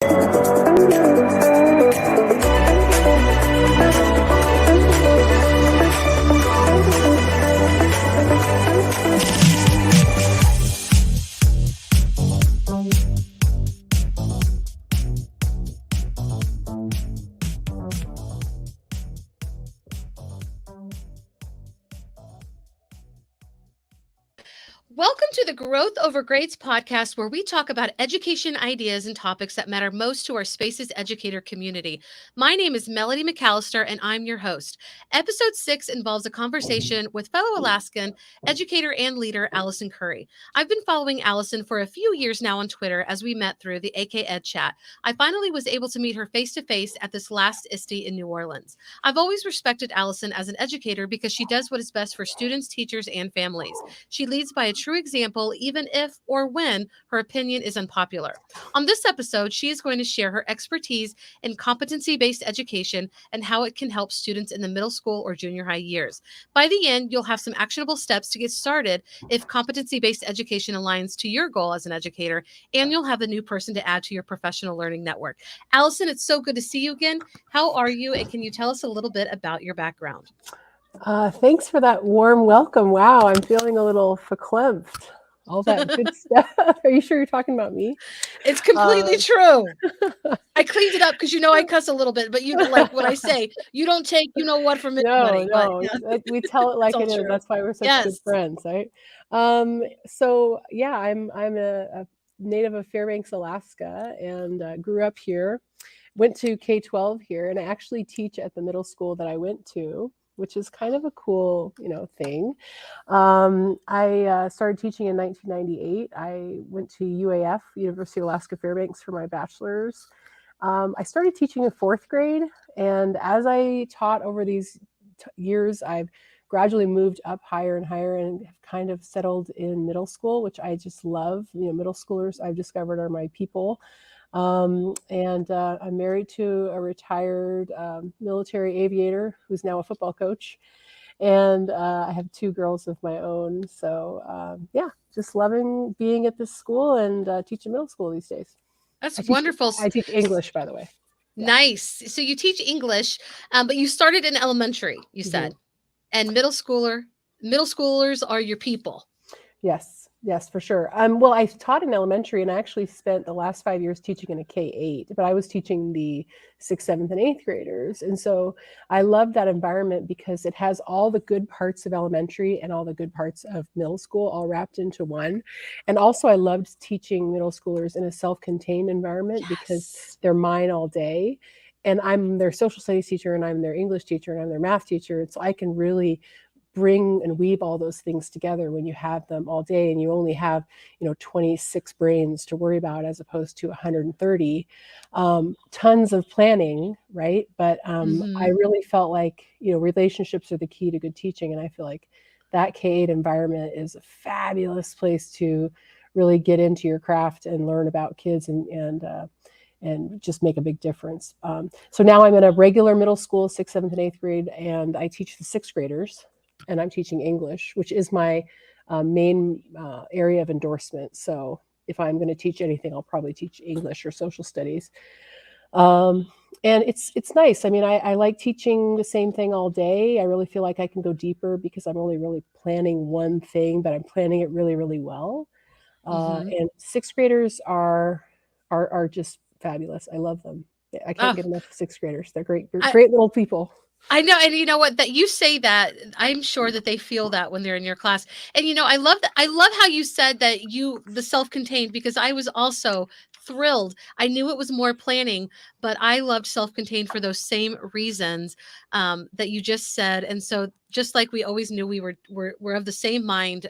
Welcome to the Growth Over Grades podcast, where we talk about education ideas and topics that matter most to our Spaces educator community. My name is Melody McAllister, and I'm your host. Episode 6 involves a conversation with fellow Alaskan educator and leader Allison Curry. I've been following Allison for a few years now on Twitter as we met through the AK Ed chat. I finally was able to meet her face-to-face at this last ISTE in New Orleans. I've always respected Allison as an educator because she does what is best for students, teachers, and families. She leads by a true example, even if or when her opinion is unpopular. On this episode, she is going to share her expertise in competency-based education and how it can help students in the middle school or junior high years. By the end, you'll have some actionable steps to get started if competency-based education aligns to your goal as an educator, and you'll have a new person to add to your professional learning network. Allison, it's so good to see you again. How are you, and can you tell us a little bit about your background? Thanks for that warm welcome. Wow, I'm feeling a little verklempt. All that good stuff. Are you sure you're talking about me? It's completely true. I cleaned it up because I cuss a little bit, but you know, like what I say, you don't take what from anybody. No, we tell it like it is. True. That's why we're such good friends, right? So yeah, I'm a native of Fairbanks, Alaska, and grew up here. Went to K-12 here, and I actually teach at the middle school that I went to, which is kind of a cool, thing. I started teaching in 1998. I went to UAF, University of Alaska Fairbanks, for my bachelor's. I started teaching in 4th grade, and as I taught over these years, I've gradually moved up higher and higher and have kind of settled in middle school, which I just love. Middle schoolers, I've discovered, are my people. I'm married to a retired military aviator who's now a football coach. And I have 2 girls of my own. So just loving being at this school and teaching middle school these days. That's wonderful. I teach English, by the way. Yeah. Nice. So you teach English, but you started in elementary, you said, and middle schoolers are your people. Yes, for sure. Well, I taught in elementary, and I actually spent the last 5 years teaching in a K-8, but I was teaching the 6th, 7th, and 8th graders. And so I love that environment because it has all the good parts of elementary and all the good parts of middle school all wrapped into one. And also I loved teaching middle schoolers in a self-contained environment because they're mine all day. And I'm their social studies teacher, and I'm their English teacher, and I'm their math teacher. And so I can really bring and weave all those things together when you have them all day, and you only have 26 brains to worry about as opposed to 130. Tons of planning, right? But I really felt like relationships are the key to good teaching, and I feel like that K-8 environment is a fabulous place to really get into your craft and learn about kids and just make a big difference. So now I'm in a regular middle school, 6th, 7th, and 8th grade, and I teach the 6th graders. And I'm teaching English, which is my main area of endorsement. So if I'm going to teach anything, I'll probably teach English or social studies. And it's nice. I mean, I like teaching the same thing all day. I really feel like I can go deeper because I'm only really planning one thing, but I'm planning it really, really well. And 6th graders are just fabulous. I love them. I can't get enough 6th graders. They're great little people. I know. And you know what, that you say that, I'm sure that they feel that when they're in your class. And, I love that. I love how you said that the self-contained, because I was also thrilled. I knew it was more planning, but I loved self-contained for those same reasons that you just said. And so just like we always knew we were of the same mind.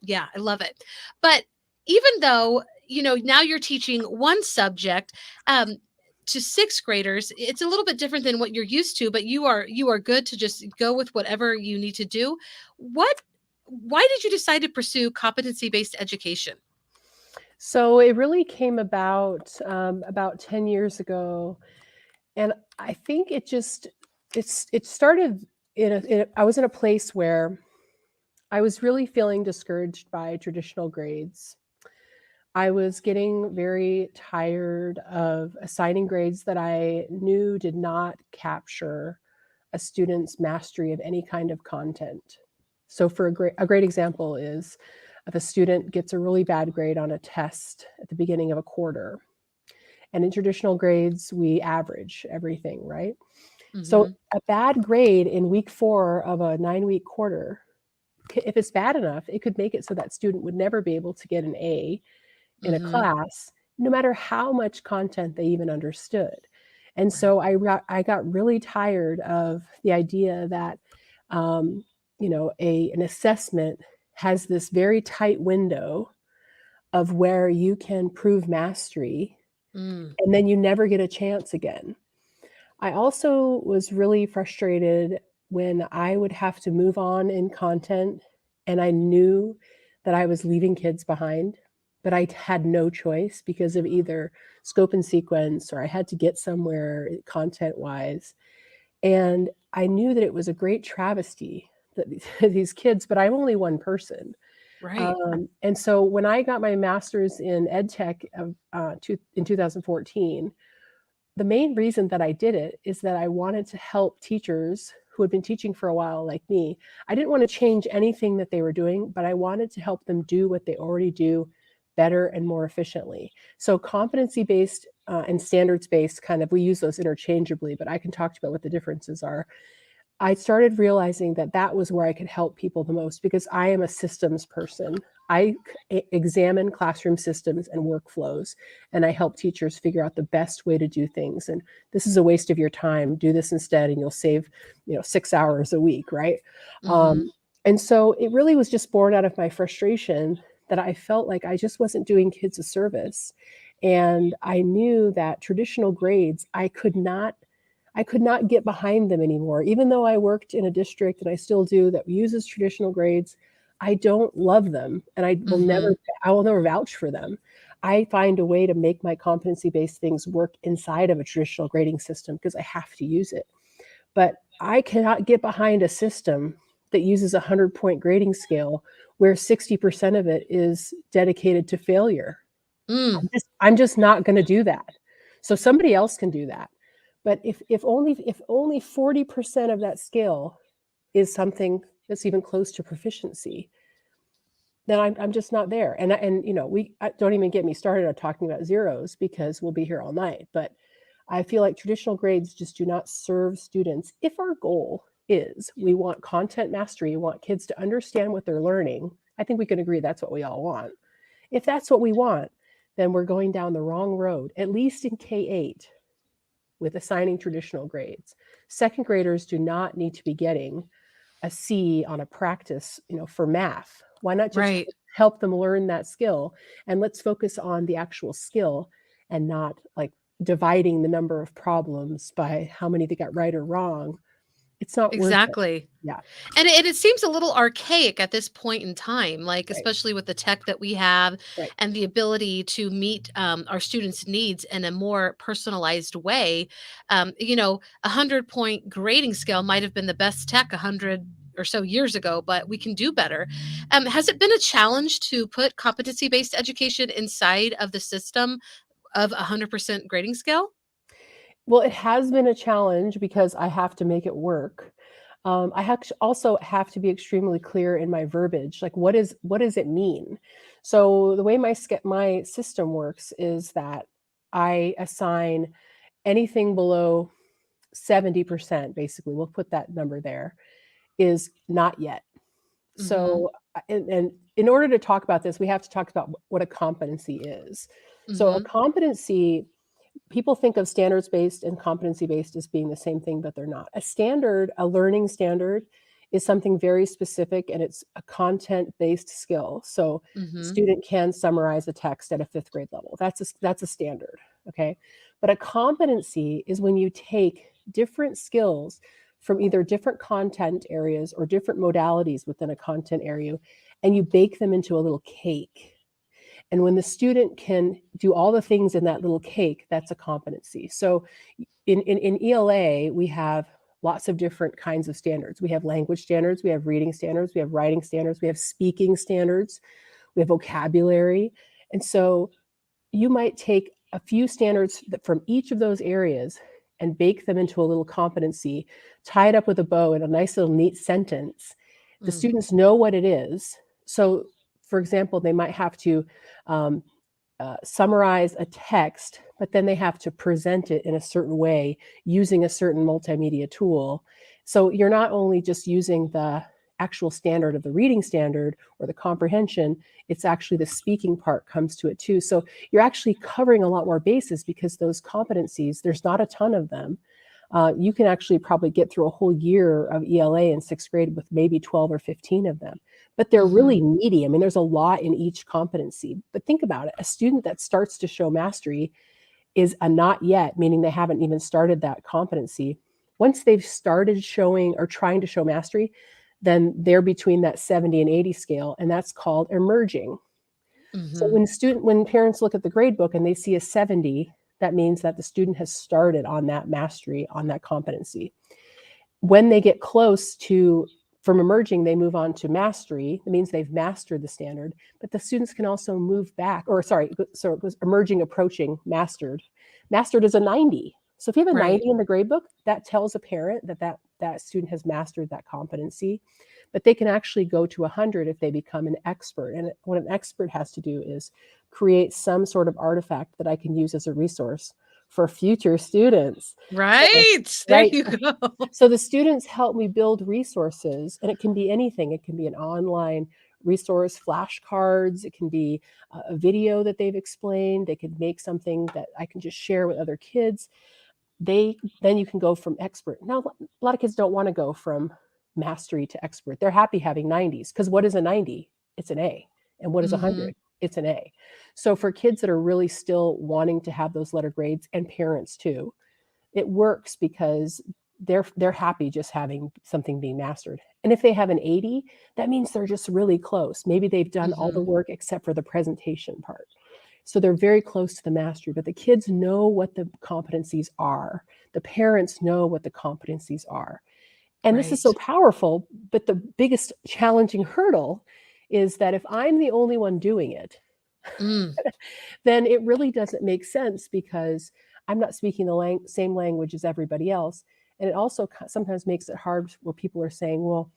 Yeah, I love it. But even though, now you're teaching one subject, to 6th graders, it's a little bit different than what you're used to, but you are good to just go with whatever you need to do. Why did you decide to pursue competency-based education? So it really came about 10 years ago. And I think it started I was in a place where I was really feeling discouraged by traditional grades. I was getting very tired of assigning grades that I knew did not capture a student's mastery of any kind of content. So, for a great example is if a student gets a really bad grade on a test at the beginning of a quarter, and in traditional grades, we average everything, right? So, Mhm. a bad grade in week 4 of a 9-week quarter, if it's bad enough, it could make it so that student would never be able to get an A in a Mhm. class, no matter how much content they even understood. And Right. so I got really tired of the idea that, um, an assessment has this very tight window of where you can prove mastery, Mm. and then you never get a chance again. I also was really frustrated when I would have to move on in content and I knew that I was leaving kids behind, but I had no choice because of either scope and sequence or I had to get somewhere content wise. And I knew that it was a great travesty that these kids, but I'm only one person. Right. And so when I got my master's in ed tech in 2014, the main reason that I did it is that I wanted to help teachers who had been teaching for a while like me. I didn't want to change anything that they were doing, but I wanted to help them do what they already do better and more efficiently. So competency based and standards based kind of, we use those interchangeably, but I can talk to you about what the differences are. I started realizing that that was where I could help people the most because I am a systems person. I examine classroom systems and workflows, and I help teachers figure out the best way to do things. And this is a waste of your time. Do this instead, and you'll save, 6 hours a week, right? Mhm. Um, and so it really was just born out of my frustration that I felt like I just wasn't doing kids a service, and I knew that traditional grades I could not get behind them anymore. Even though I worked in a district and I still do that uses traditional grades, I don't love them and Mhm. I will never vouch for them. I find a way to make my competency-based things work inside of a traditional grading system because I have to use it. But I cannot get behind a system that uses a 100-point grading scale where 60% of it is dedicated to failure. Mm. I'm just not going to do that. So somebody else can do that. But if only 40% of that skill is something that's even close to proficiency, then I'm just not there. And we don't even get me started on talking about zeros because we'll be here all night. But I feel like traditional grades just do not serve students. If our goal is we want content mastery, we want kids to understand what they're learning, I think we can agree that's what we all want. If that's what we want, then we're going down the wrong road, at least in K-8 with assigning traditional grades. Second graders do not need to be getting a C on a practice, for math. Why not just Right. help them learn that skill and let's focus on the actual skill and not like dividing the number of problems by how many they got right or wrong. It's not worth it. Exactly. Yeah, And it seems a little archaic at this point in time, like, right, especially with the tech that we have right. and the ability to meet, our students' needs in a more personalized way. 100-point grading scale might have been the best tech 100 or so years ago, but we can do better. Has it been a challenge to put competency-based education inside of the system of a 100% grading scale? Well, it has been a challenge because I have to make it work. Also have to be extremely clear in my verbiage. Like, what does it mean? So the way my system works is that I assign anything below 70%, basically, we'll put that number there, is not yet. Mhm. So, and in order to talk about this, we have to talk about what a competency is. So a Mhm. competency, people think of standards based and competency based as being the same thing, but they're not. A learning standard, is something very specific and it's a content based skill. So a Mhm. student can summarize a text at a fifth grade level. That's a standard. Okay. But a competency is when you take different skills from either different content areas or different modalities within a content area and you bake them into a little cake. And when the student can do all the things in that little cake, that's a competency. So in ELA, we have lots of different kinds of standards. We have language standards, we have reading standards, we have writing standards, we have speaking standards, we have vocabulary. And so you might take a few standards from each of those areas and bake them into a little competency, tie it up with a bow in a nice little neat sentence. The Mm. students know what it is. So, for example, they might have to um, summarize a text, but then they have to present it in a certain way using a certain multimedia tool. So you're not only just using the actual standard of the reading standard or the comprehension, it's actually the speaking part comes to it too. So you're actually covering a lot more bases because those competencies, there's not a ton of them. You can actually probably get through a whole year of ELA in sixth grade with maybe 12 or 15 of them, but they're really meaty. I mean, there's a lot in each competency. But think about it, a student that starts to show mastery is a not yet, meaning they haven't even started that competency. Once they've started showing or trying to show mastery, then they're between that 70 and 80 scale, and that's called emerging. So Mm-hmm. when parents look at the grade book and they see a 70, that means that the student has started on that mastery, on that competency. When they get close to from emerging, they move on to mastery. That means they've mastered the standard, but the students can also move back, or sorry, so it was emerging, approaching, mastered. Mastered is a 90. So if you have a Right. 90 in the grade book, that tells a parent that student has mastered that competency. But they can actually go to 100 if they become an expert. And what an expert has to do is create some sort of artifact that I can use as a resource for future students. So, Right. There right. you go. So the students help me build resources, and it can be anything. It can be an online resource, flashcards. It can be a video that they've explained. They could make something that I can just share with other kids. Then you can go from expert. Now, a lot of kids don't want to go from mastery to expert. They're happy having 90s because what is a 90? It's an A. And what is Mm-hmm. 100? It's an A. So for kids that are really still wanting to have those letter grades, and parents too, it works because they're happy just having something being mastered. And if they have an 80, that means they're just really close. Maybe they've done all Mm-hmm. the work except for the presentation part. So they're very close to the mastery, but the kids know what the competencies are. The parents know what the competencies are. And this is so Right. powerful, but the biggest challenging hurdle is that if I'm the only one doing it, Mm. then it really doesn't make sense because I'm not speaking the same language as everybody else. And it also sometimes makes it hard where people are saying, well,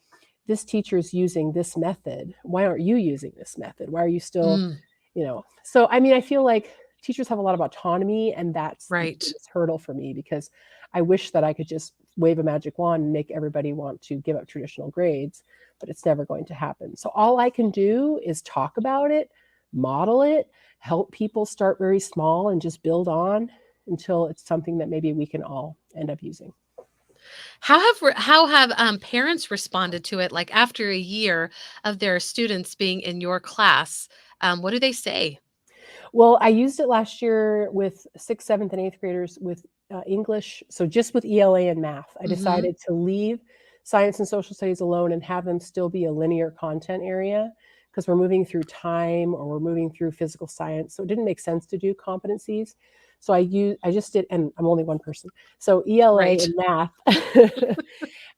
this teacher is using this method. Why aren't you using this method? Why are you still, Mm. So I mean, I feel like teachers have a lot of autonomy, and that's the Right. biggest hurdle for me because I wish that I could just wave a magic wand and make everybody want to give up traditional grades, but it's never going to happen. So all I can do is talk about it, model it, help people start very small and just build on until it's something that maybe we can all end up using. How have parents responded to it? Like after a year of their students being in your class, what do they say? Well, I used it last year with sixth, seventh, and eighth graders with English. So just with ELA and math, I Mm-hmm. decided to leave science and social studies alone and have them still be a linear content area because we're moving through time or we're moving through physical science. So it didn't make sense to do competencies. So I just did, and I'm only one person. So ELA Right. and math.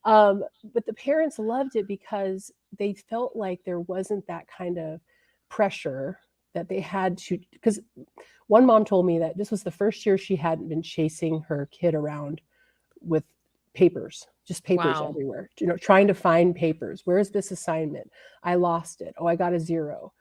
But the parents loved it because they felt like there wasn't that kind of pressure that they had to, because one mom told me that this was the first year she hadn't been chasing her kid around with papers, just papers Wow. everywhere, trying to find papers. Where's this assignment? I lost it. Oh, I got a zero.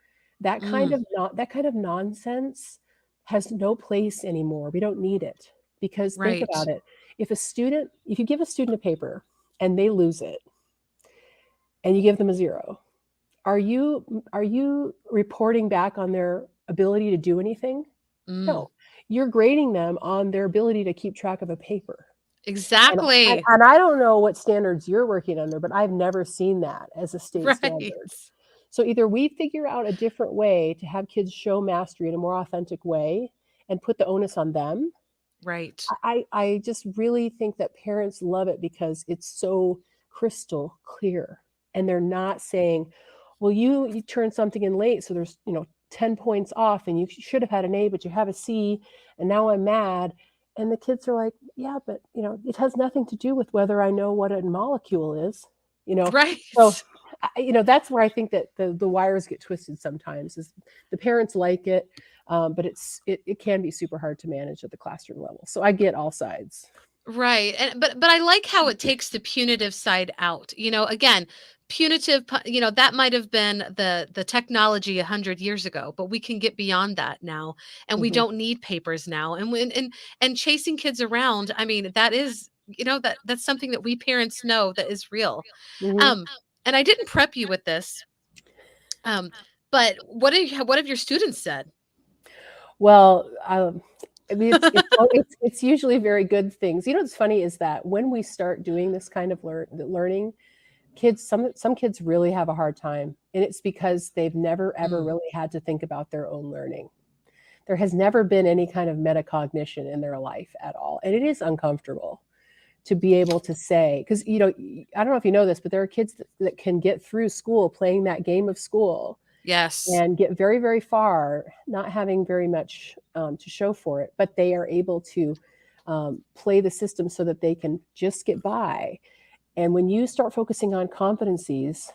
Mm. That kind of nonsense has no place anymore. We don't need it because think Right. about it. If you give a student a paper and they lose it and you give them a zero, are you reporting back on their ability to do anything? Mm. No. You're grading them on their ability to keep track of a paper. And and Exactly. and I don't know what standards you're working under, but I've never seen that as a state Right. standard. So either we figure out a different way to have kids show mastery in a more authentic way and put the onus on them. Right. I just really think that parents love it because it's so crystal clear. And they're not saying, well, you turned something in late, so there's 10 points off and you should have had an A, but you have a C, and now I'm mad. And the kids are like, yeah, but it has nothing to do with whether I know what a molecule is. you know Right. so That's where I think that the wires get twisted sometimes. Is the parents like it, but it can be super hard to manage at the classroom level. So I get all sides. Right. And but I like how it takes the punitive side out. Again, that might have been the technology 100 years ago, but we can get beyond that now, and we Hmm. don't need papers now. And chasing kids around, I mean, that is, that's something that we parents know that is real. Hmm. Um and I didn't prep you with this. Um but what have your students said? Well, I mean, it's usually very good things. What's funny is that when we start doing this kind of learning, some kids really have a hard time, and it's because they've never ever Mm, really had to think about their own learning. There has never been any kind of metacognition in their life at all, and it is uncomfortable to be able to say, because I don't know if you know this, but there are kids that can get through school playing that game of school yes. and get very, very far, not having very much to show for it, but they are able to play the system so that they can just get by. And when you start focusing on competencies,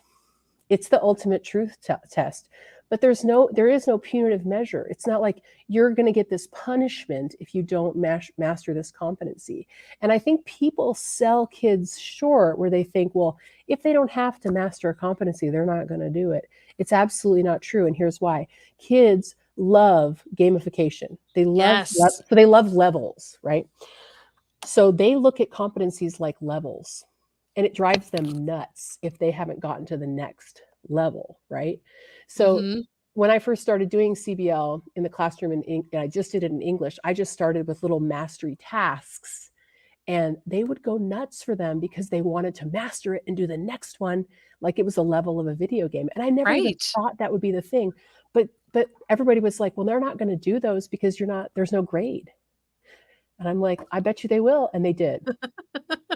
it's the ultimate truth test. But there is no punitive measure. It's not like you're going to get this punishment if you don't master this competency. And I think people sell kids short where they think, well, if they don't have to master a competency, they're not going to do it. It's absolutely not true. And here's why. Kids love gamification. Yes. So they love levels, right? So they look at competencies like levels, and it drives them nuts if they haven't gotten to the next level, right? So Mhm. when I first started doing CBL in the classroom, and I just did it in English, I just started with little mastery tasks, and they would go nuts for them because they wanted to master it and do the next one like it was a level of a video game. And I never even Right. thought that would be the thing. But everybody was like, well, they're not going to do those because there's no grade. And I'm like, I bet you they will. And they did.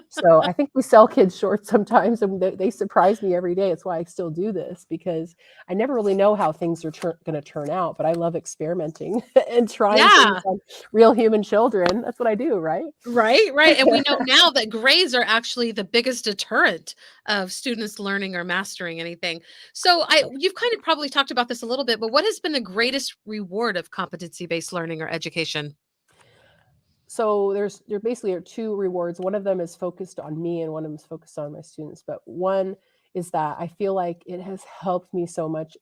So I think we sell kids short sometimes, and they surprise me every day. It's why I still do this, because I never really know how things are going to turn out, but I love experimenting and trying things Yeah. on real human children. That's what I do, right? Right, right, and we know now that grades are actually the biggest deterrent of students learning or mastering anything. So you've kind of probably talked about this a little bit, but what has been the greatest reward of competency-based learning or education? So there basically are two rewards. One of them is focused on me, and one of them is focused on my students. But one is that I feel like it has helped me so much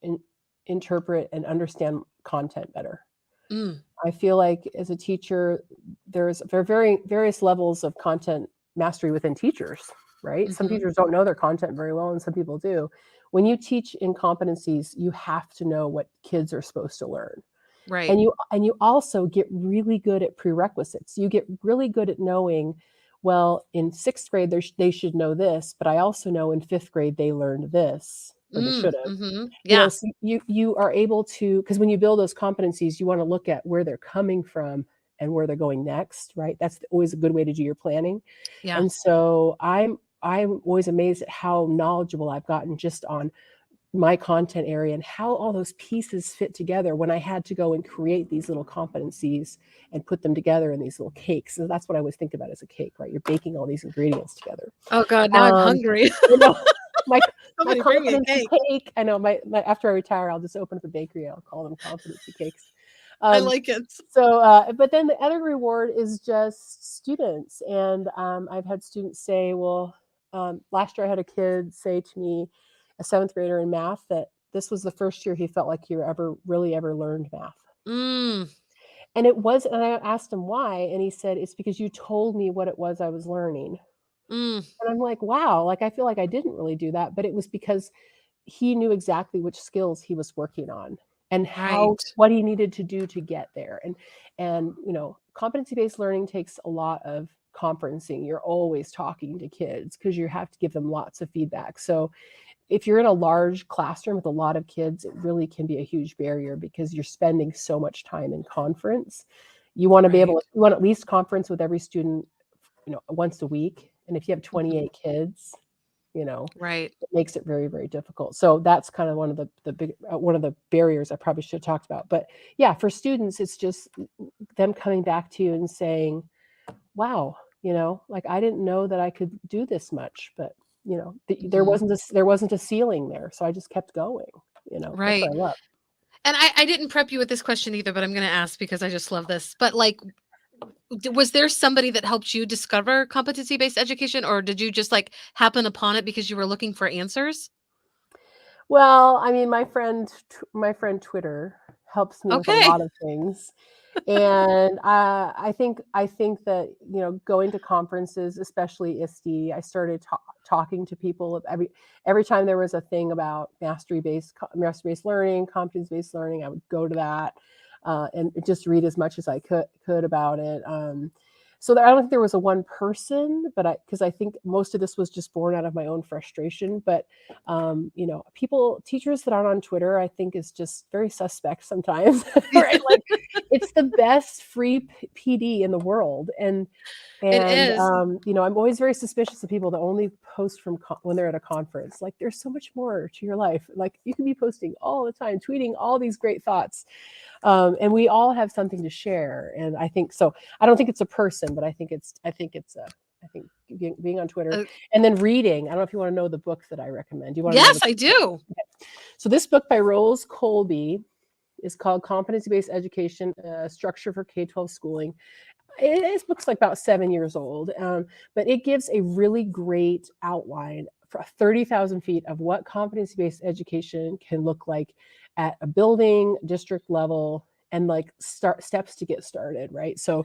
interpret and understand content better. Mm, I feel like as a teacher, there are very various levels of content mastery within teachers, right? Some mhm, teachers don't know their content very well, and some people do. When you teach in competencies, you have to know what kids are supposed to learn. right. And you also get really good at prerequisites. You get really good at knowing, well, in sixth grade they should know this, but I also know in fifth grade they learned this, or they should have. Mhm, yeah, So you are able to, because when you build those competencies, you want to look at where they're coming from and where they're going next, right? That's always a good way to do your planning. yeah, And so I'm always amazed at how knowledgeable I've gotten just on my content area and how all those pieces fit together when I had to go and create these little competencies and put them together in these little cakes. So that's what I always think about as a cake, right? You're baking all these ingredients together. oh god, now I'm Um, hungry. you know, my my Somebody bring me a competency cake. cake. I know my after I retire, I'll just open up a bakery. I'll call them competency cakes. I Um, like it. but then the other reward is just students, and I've had students say, well, last year I had a kid say to me, a seventh grader in math, that this was the first year he felt like he ever really ever learned math. Mm, And it was, and I asked him why, and he said, it's because you told me what it was I was learning. mm, And I'm like, wow, like I feel like I didn't really do that, but it was because he knew exactly which skills he was working on and how right, what he needed to do to get there. And competency-based learning takes a lot of conferencing. You're always talking to kids because you have to give them lots of feedback. So if you're in a large classroom with a lot of kids, it really can be a huge barrier because you're spending so much time in conference. right, You want at least conference with every student, once a week. And if you have mhm, 28 kids, you know, right. it makes it very, very difficult. So that's kind of one of the big one of the barriers I probably should have talked about. But yeah, for students, it's just them coming back to you and saying, "Wow, like I didn't know that I could do this much." But there Mhm. wasn't a ceiling there, so I just kept going. That's what Right. I love. And I didn't prep you with this question either, but I'm going to ask because I just love this. But like, was there somebody that helped you discover competency-based education, or did you just like happen upon it because you were looking for answers? Well, I mean, my friend Twitter helps me with a Okay. lot of things. And I think that going to conferences, especially ISTE, I started talking to people every time there was a thing about mastery based learning, competence based learning. I would go to that and just read as much as I could about it. So I don't think there was a one person, but because I think most of this was just born out of my own frustration. But teachers that aren't on Twitter, I think is just very suspect sometimes, right? Like it's the best free PD in the world. And It and is. I'm always very suspicious of people that only post from when they're at a conference. Like there's so much more to your life. Like you can be posting all the time, tweeting all these great thoughts, and we all have something to share. And I think so. I don't think it's a person, but I think being on Twitter Uh, and then reading. I don't know if you want to know the book that I recommend. Do you want to know yes, the I book? do. So this book by Rose Colby is called Competency-Based Education, Structure for K-12 Schooling. This book's like about 7 years old, but it gives a really great outline for 30,000 feet of what competency-based education can look like at a building, district level, and like steps to get started, right? So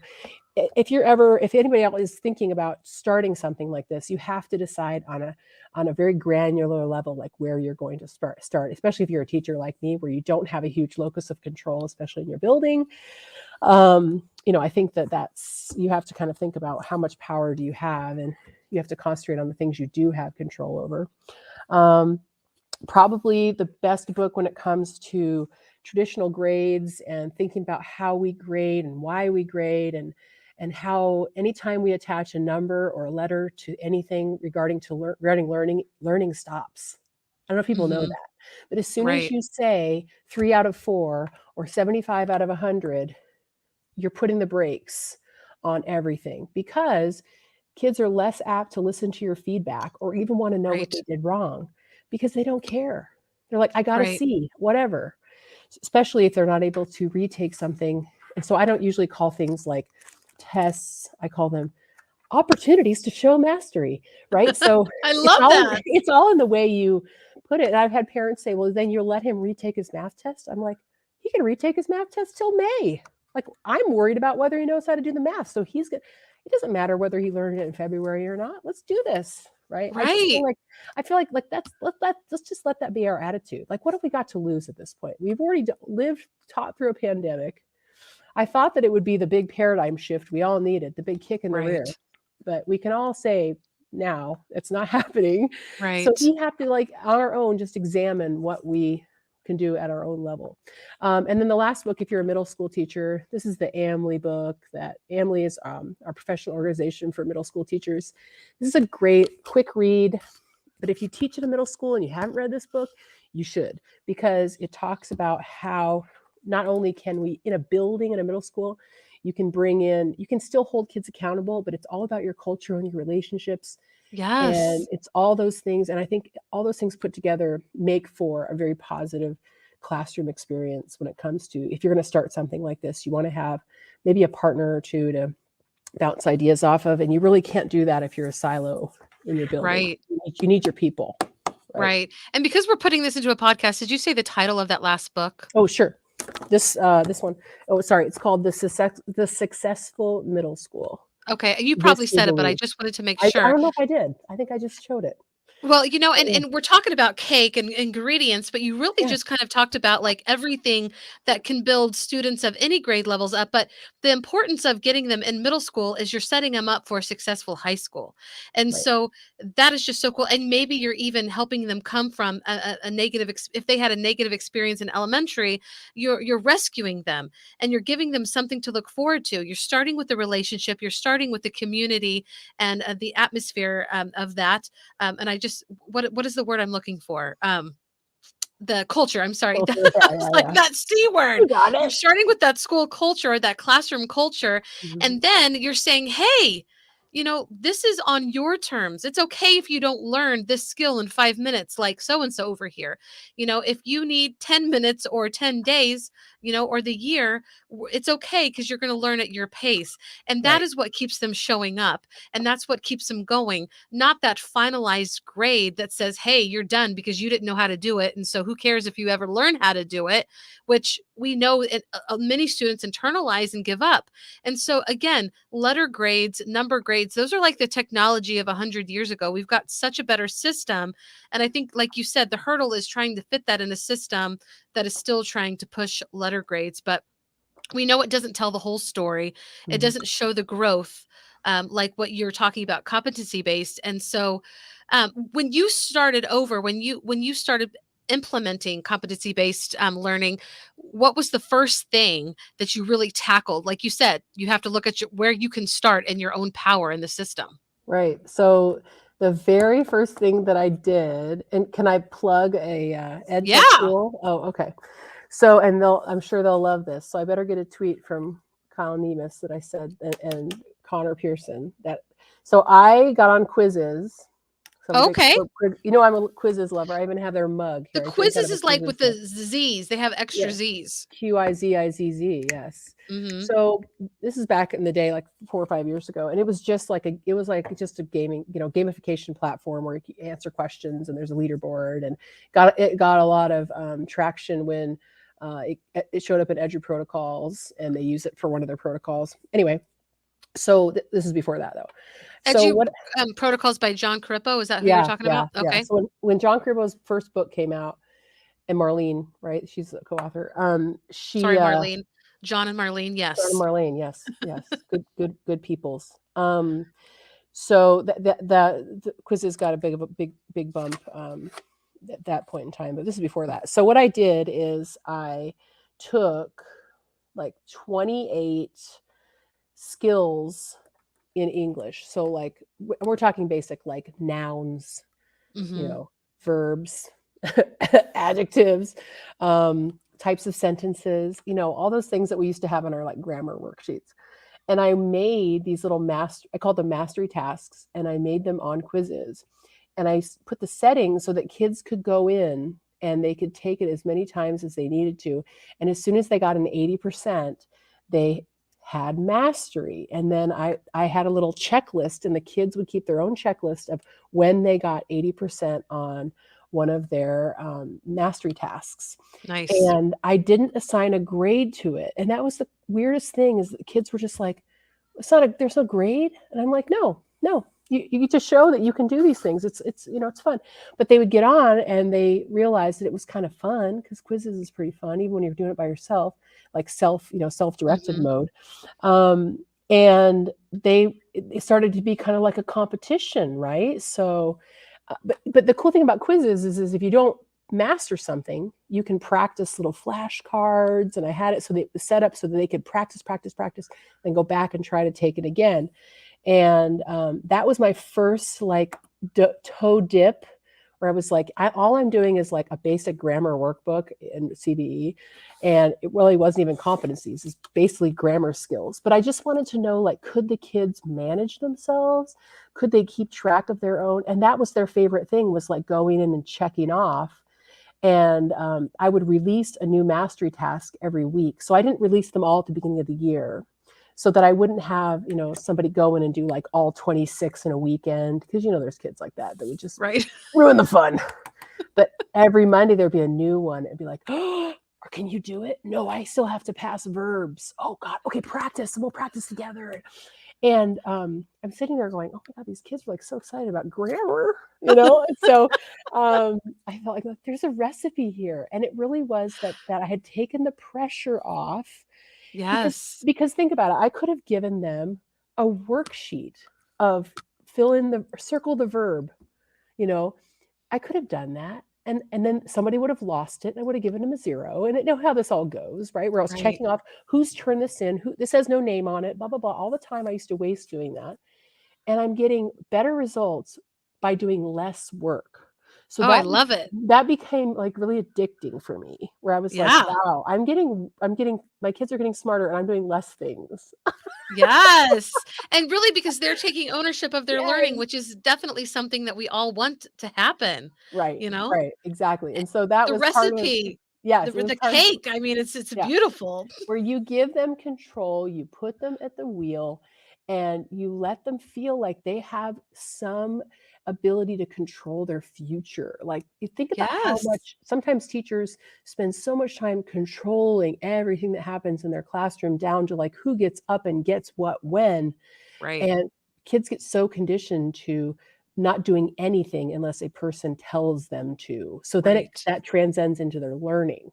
if anybody else is thinking about starting something like this, you have to decide on a very granular level, like where you're going to start, especially if you're a teacher like me, where you don't have a huge locus of control, especially in your building. I think that's you have to kind of think about how much power do you have, and you have to concentrate on the things you do have control over. Um, Probably the best book when it comes to traditional grades and thinking about how we grade and why we grade, and how anytime we attach a number or a letter to anything regarding learning stops. I don't know if people know Hmm. that, but as soon as Right. you say 3 out of 4 or 75 out of 100, you're putting the brakes on everything, because kids are less apt to listen to your feedback or even want to know what Right. they did wrong, because they don't care. They're like, I got to Right. see whatever, especially if they're not able to retake something. And so I don't usually call things like tests, I call them opportunities to show mastery, right? So I love that. it's all in the way you put it. And I've had parents say, well, then you'll let him retake his math test. I'm like, he can retake his math test till May. Like I'm worried about whether he knows how to do the math. So it doesn't matter whether he learned it in February or not. Let's do this. Right. Right. I feel like let's just let that be our attitude. Like, what have we got to lose at this point? We've already taught through a pandemic. I thought that it would be the big paradigm shift we all needed, the big kick in the rear. Right. But we can all say now it's not happening. So Right. we have to, like, on our own, just examine what we can do at our own level. And then the last book, if you're a middle school teacher, this is the AMLE book. That AMLE is our professional organization for middle school teachers. This is a great quick read. But if you teach at a middle school and you haven't read this book, you should, because it talks about how not only can we, in a building in a middle school, you can still hold kids accountable, but it's all about your culture and your relationships. And Yes. it's all those things. And I think all those things put together make for a very positive classroom experience when it comes to, if you're going to start something like this, you want to have maybe a partner or two to bounce ideas off of. And you really can't do that if you're a silo in your building. Right. You need your people, right? Right. And because we're putting this into a podcast, did you say the title of that last book? Oh, sure. This one. Oh, sorry. It's called the Successful Middle School. Okay. You This probably is said a it, but I read. just wanted to make I sure. don't know if I did. I think I just showed it. Well, Yeah. and we're talking about cake and ingredients, but you really Yeah. just kind of talked about like everything that can build students of any grade levels up. But the importance of getting them in middle school is you're setting them up for a successful high school. And Right. so that is just so cool. And maybe you're even helping them come from a negative, if they had a negative experience in elementary, you're rescuing them and you're giving them something to look forward to. You're starting with the relationship, you're starting with the community and the atmosphere of that and I just what is the word I'm looking for? The culture. I'm sorry. Culture. Yeah, It's yeah, like yeah. that C word. You got You're it. starting with that school culture, that classroom culture, Mhm. and then you're saying, "Hey, This is on your terms. It's okay if you don't learn this skill in 5 minutes, like so and so over here. If you need 10 minutes or 10 days, or the year, it's okay because you're going to learn at your pace. And that Right. is what keeps them showing up. And that's what keeps them going, not that finalized grade that says, hey, you're done because you didn't know how to do it. And so who cares if you ever learn how to do it, which we know many students internalize and give up. And so, again, letter grades, number grades, those are like the technology of 100 years ago. We've got such a better system. And I think, like you said, the hurdle is trying to fit that in a system that is still trying to push letter grades. But we know it doesn't tell the whole story. It Mhm. doesn't show the growth, like what you're talking about, competency based. And so, when you started over, when you started implementing competency based learning, what was the first thing that you really tackled? Like you said, you have to look at where you can start and your own power in the system. Right. So the very first thing that I did, and can I plug a ed tech Yeah. tool? Oh, okay. So, and I'm sure they'll love this. So I better get a tweet from Kyle Nemus that I said, and Connor Pearson that. So I got on quizzes. So I'm a big, Okay. I'm a quizzes lover. I even have their mug The here. I drink out quizzes of a is like quizzes with mug. the Z's, they have extra Yeah. Z's. Quizizz, yes. Hmm. So this is back in the day, like 4 or 5 years ago, and it was just a gaming, gamification platform where you can answer questions and there's a leaderboard, and it got a lot of traction when it showed up in Edu protocols, and they use it for one of their protocols. Anyway, so this is before that though. So Edu what? Protocols by John Crippo. Is that who you're Yeah, talking yeah, about? yeah. Okay. So when John Kribo's first book came out, and Marlene, right? She's the co-author. Sorry, Marlene. John and Marlene. John and Yes. Marlene, yes, yes, good peoples. So the quizzes got a big bump at that point in time, but this is before that. So what I did is I took like 28 skills in English. So like we're talking basic like nouns, Hmm. verbs, adjectives, types of sentences, all those things that we used to have in our like grammar worksheets. And I made these little I called them mastery tasks, and I made them on quizzes. And I put the settings so that kids could go in and they could take it as many times as they needed to. And as soon as they got an 80%, they had mastery. And then I had a little checklist, and the kids would keep their own checklist of when they got 80% on one of their mastery tasks. Nice. And I didn't assign a grade to it. And that was the weirdest thing, is that the kids were just like, there's no grade. And I'm like, no, you get to show that you can do these things. It's fun. But they would get on and they realized that it was kind of fun, because quizzes is pretty fun, even when you're doing it by yourself, like self-directed Hmm. mode. And it started to be kind of like a competition, right? So, but the cool thing about quizzes is if you don't master something, you can practice little flashcards. And I had it so they set up so that they could practice, then go back and try to take it again. And that was my first like toe dip, where I was like, all I'm doing is like a basic grammar workbook in CBE, and it really wasn't even competencies. It's basically grammar skills. But I just wanted to know, like, could the kids manage themselves? Could they keep track of their own? And that was their favorite thing, was like going in and checking off. And I would release a new mastery task every week. So I didn't release them all at the beginning of the year, so that I wouldn't have, somebody go in and do like all 26 in a weekend, because there's kids like that would just Right. ruin the fun. But every Monday there'd be a new one. It'd be like, oh, can you do it? No, I still have to pass verbs. Oh God, okay, practice, and we'll practice together. And I'm sitting there going, oh my God, these kids are like so excited about grammar, And so I felt like there's a recipe here, and it really was that I had taken the pressure off, because Yes. think about it, I could have given them a worksheet of circle the verb, you know, I could have done that. And then somebody would have lost it, and I would have given them a 0. And I know how this all goes, right? Where I was Right. checking off who's turned this in, who this has no name on it, blah, blah, blah. All the time I used to waste doing that. And I'm getting better results by doing less work. So Oh, I love it. that became like really addicting for me, where I was like, Yeah. wow, I'm getting my kids are getting smarter and I'm doing less things. Yes. And really because they're taking ownership of their learning, Yes. which is definitely something that we all want to happen, Right, you know? right, exactly. Eh, And so that the was part of recipe, yes, it was the part of cake, I mean, it's yeah. beautiful. Where you give them control, you put them at the wheel, and you let them feel like they have some ability to control their future. Like, you think about how Yes. much sometimes teachers spend so much time controlling everything that happens in their classroom down to like who gets up and gets what when. Right. And kids get so conditioned to not doing anything unless a person tells them to. So then Right. that transcends into their learning,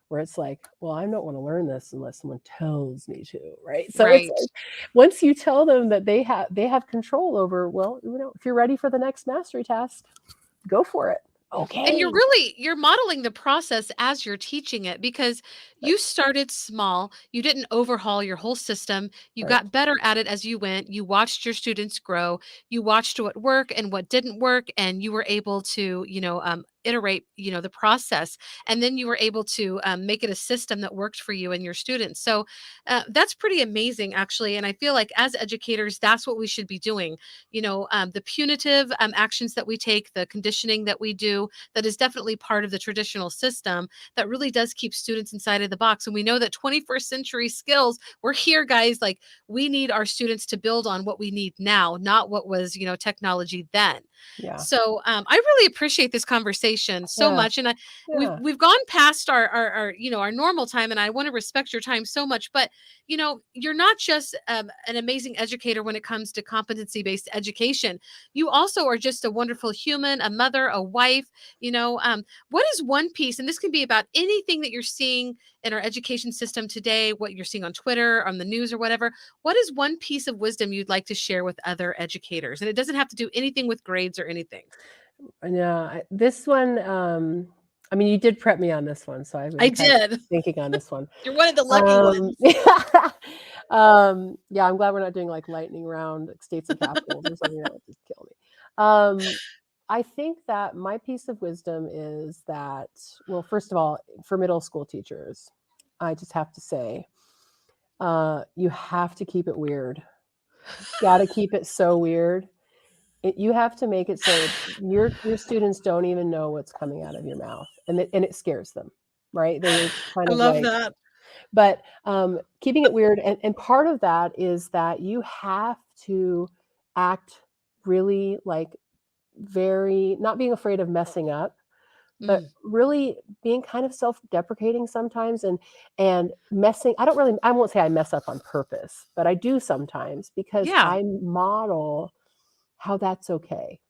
where it's like, well, I don't want to learn this unless someone tells me to, right? So it's Right. like once you tell them that they have control over, well, if you're ready for the next mastery task, go for it. And Okay. you're modeling the process as you're teaching it because Right. you started small. You didn't overhaul your whole system. You Right. got better at it as you went. You watched your students grow. You watched what worked and what didn't work, and you were able to, iterate, the process, and then you were able to make it a system that worked for you and your students. So that's pretty amazing, actually. And I feel like as educators, that's what we should be doing. The punitive actions that we take, the conditioning that we do, that is definitely part of the traditional system that really does keep students inside of the box. And we know that 21st century skills, we're here, guys. Like, we need our students to build on what we need now, not what was, technology then. Yeah. So I really appreciate this conversation so Yeah. much, and we've Yeah. we've gone past our normal time, and I want to respect your time so much. But you're not just an amazing educator when it comes to competency-based education. You also are just a wonderful human, a mother, a wife. What is one piece, and this can be about anything that you're seeing in our education system today, what you're seeing on Twitter, on the news, or whatever. What is one piece of wisdom you'd like to share with other educators? And it doesn't have to do anything with grades or anything. Yeah. This one, I mean, you did prep me on this one, so I've I been kind of did. thinking on this one. You're one of the lucky ones. Yeah. Yeah, I'm glad we're not doing like lightning round, like states and capitals or something that would just kill me. I think that my piece of wisdom is that, well, first of all, for middle school teachers, I just have to say, you have to keep it weird. Got to keep it so weird. You have to make it so your students don't even know what's coming out of your mouth, and it scares them, right? They're kind I of love like, that. but keeping it weird, and part of that is that you have to act really like very not being afraid of messing up, but Mm, really being kind of self-deprecating sometimes and messing. I won't say I mess up on purpose, but I do sometimes because yeah, I model how that's okay.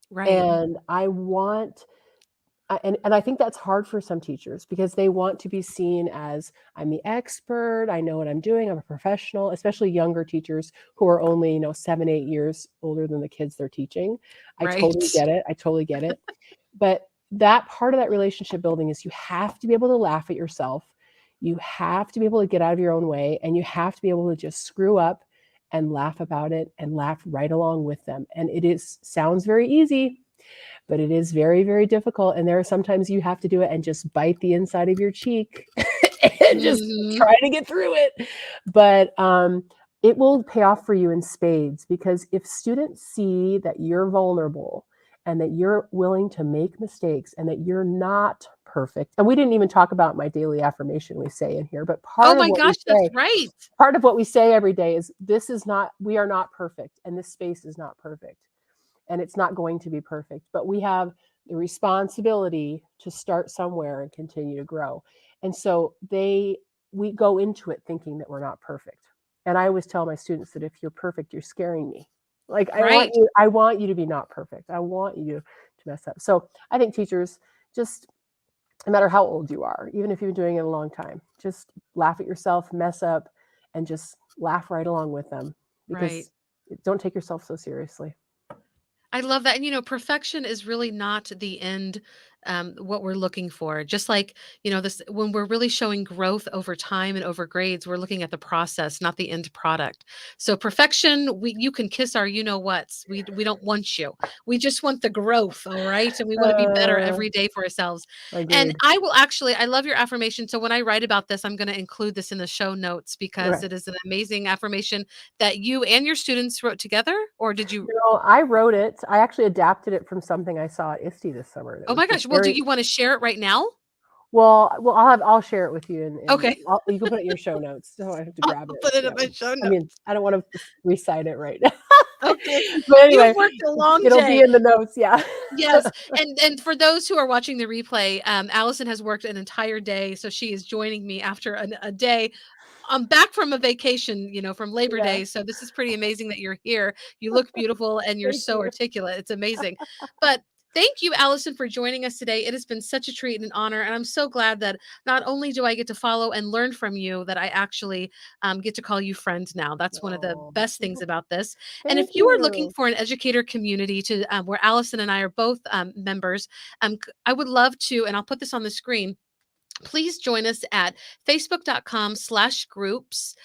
right, And I want and I think that's hard for some teachers because they want to be seen as I'm the expert, I know what I'm doing, I'm a professional, especially younger teachers who are only, 7, 8 years older than the kids they're teaching. I totally right, get it. I totally get it. But that part of that relationship building is you have to be able to laugh at yourself. You have to be able to get out of your own way, and you have to be able to just screw up and laugh about it and laugh right along with them. And it is sounds very easy, but it is very, very difficult. And there are sometimes you have to do it and just bite the inside of your cheek and just mhm, try to get through it. But it will pay off for you in spades, because if students see that you're vulnerable and that you're willing to make mistakes and that you're not perfect, and we didn't even talk about my daily affirmation we say in here, but oh my gosh, that's right, part of what we say every day is we are not perfect, and this space is not perfect, and it's not going to be perfect, but we have the responsibility to start somewhere and continue to grow. And so we go into it thinking that we're not perfect. And I always tell my students that if you're perfect, you're scaring me. Like, right. I want you to be not perfect. I want you to mess up. So I think teachers, just no matter how old you are, even if you've been doing it a long time, just laugh at yourself, mess up, and just laugh right along with them, Right. because don't take yourself so seriously. I love that. And perfection is really not the end what we're looking for. Just like, this, when we're really showing growth over time and over grades, we're looking at the process, not the end product. So perfection, you can kiss our whats. We don't want you. We just want the growth, all right? And we want to be better Uh, every day for ourselves. And agreed. I love your affirmation. So when I write about this, I'm going to include this in the show notes because Okay. it is an amazing affirmation that you and your students wrote together, or did you? I wrote it. I actually adapted it from something I saw at ISTE this summer that Oh was my just gosh. Well, do very you want to share it right now? well. I'll share it with you, and Okay. you can put it in your show notes, so I have to I'll grab it. put it in Yeah. my show I mean, notes. I don't want to recite it right now, Okay. but You've anyway, worked a long it'll be day. in the notes. Yeah. Yes, and for those who are watching the replay, Allison has worked an entire day, so she is joining me after a day. I'm back from a vacation, from Labor Yeah. Day, so this is pretty amazing that you're here. You look beautiful and you're Thank so you. articulate. It's amazing. But thank you, Allison, for joining us today. It has been such a treat and an honor, and I'm so glad that not only do I get to follow and learn from you, that I actually get to call you friend now. That's one of the Oh, best things about this. And if thank you are looking you. for an educator community to where Allison and I are both members, I would love to, and I'll put this on the screen. Please join us at facebook.com/groups,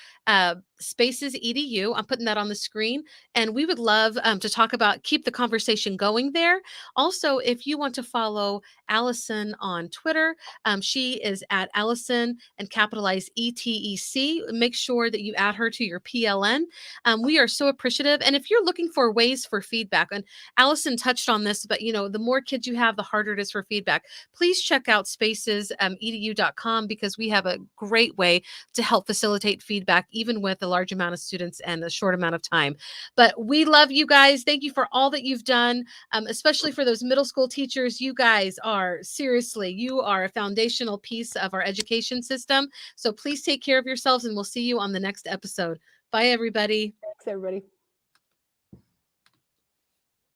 spaces edu. I'm putting that on the screen. And we would love to talk about, keep the conversation going there. Also, if you want to follow Allison on Twitter, she is at Allison and capitalize ETEC. Make sure that you add her to your PLN. We are so appreciative. And if you're looking for ways for feedback, and Allison touched on this, but the more kids you have, the harder it is for feedback. Please check out SpacesEDU.com because we have a great way to help facilitate feedback, even with a large amount of students and a short amount of time. But we love you guys. Thank you for all that you've done, especially for those middle school teachers. You guys are you are a foundational piece of our education system. So please take care of yourselves, and we'll see you on the next episode. Bye, everybody. Thanks, everybody.